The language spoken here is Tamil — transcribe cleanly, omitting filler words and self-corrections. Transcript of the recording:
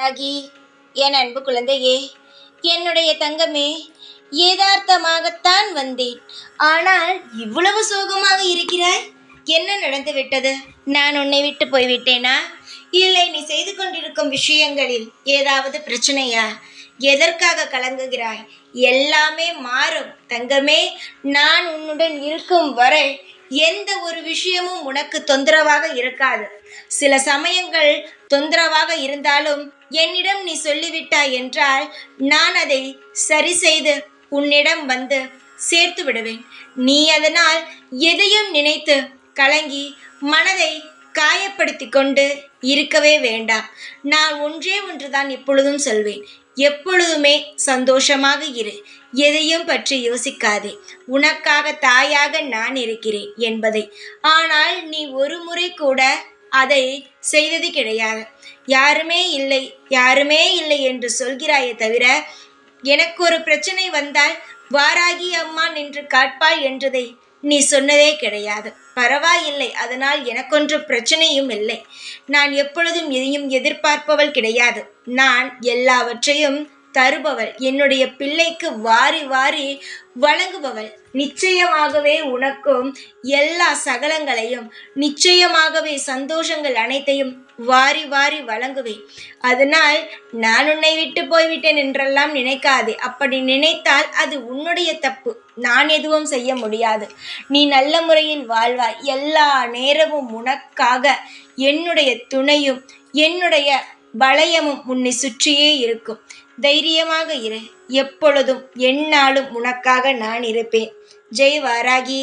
ராகி, என் அன்பு குழந்தையே, என்னுடைய தங்கமே, யதார்த்தமாகத்தான் வந்தேன். ஆனால் இவ்வளவு சோகமாக இருக்கிறாய், என்ன நடந்து விட்டது? நான் உன்னை விட்டு போய்விட்டேனா? இல்லை, நீ செய்து கொண்டிருக்கும் விஷயங்களில் ஏதாவது பிரச்சனையா? எதற்காக கலங்குகிறாய்? எல்லாமே மாறும் தங்கமே. நான் உன்னுடன் இருக்கும் வரை எந்த ஒரு விஷயமும் உனக்கு தொந்தரவாக இருக்காது. சில சமயங்கள் தொந்தரவாக இருந்தாலும் என்னிடம் நீ சொல்லிவிட்டாய் என்றால் நான் அதை சரி செய்து உன்னிடம் வந்து சேர்த்து விடுவேன். நீ அதனால் எதையும் நினைத்து கலங்கி மனதை காயப்படுத்தி கொண்டு இருக்கவே வேண்டாம். நான் ஒன்றே ஒன்றுதான் எப்பொழுதும் சொல்வேன், எப்பொழுதுமே சந்தோஷமாக இரு. எதையும் பற்றி யோசிக்காதே. உனக்காக தாயாக நான் இருக்கிறேன் என்பதை. ஆனால் நீ ஒரு முறை கூட அதை செய்தது கிடையாது. யாருமே இல்லை, யாருமே இல்லை என்று சொல்கிறாயே தவிர, எனக்கு ஒரு பிரச்சனை வந்தால் வாராகி அம்மா நின்று காட்பாள் என்றதை நீ சொன்னதே கிடையாது. பரவாயில்லை, அதனால் எனக்கொன்று பிரச்சனையும் இல்லை. நான் எப்பொழுதும் எதையும் எதிர்பார்ப்பவள் கிடையாது. நான் எல்லாவற்றையும் தருபவள், என்னுடைய பிள்ளைக்கு வாரி வாரி வழங்குபவள். நிச்சயமாகவே உனக்கும் எல்லா சகலங்களையும், நிச்சயமாகவே சந்தோஷங்கள் அனைத்தையும் வாரி வாரி வழங்குவேன். அதனால் நான் உன்னை விட்டு போய்விட்டேன் என்றெல்லாம் நினைக்காதே. அப்படி நினைத்தால் அது உன்னுடைய தப்பு. நான் எதுவும் செய்ய முடியாது. நீ நல்ல முறையில் வாழ்வாய். எல்லா நேரமும் உனக்காக என்னுடைய துணையும் என்னுடைய வளையமும் உன்னை சுற்றியே இருக்கும். தைரியமாக இரு. எப்பொழுதும் எந்நாளும் உனக்காக நான் இருப்பேன். ஜெய் வாராகி.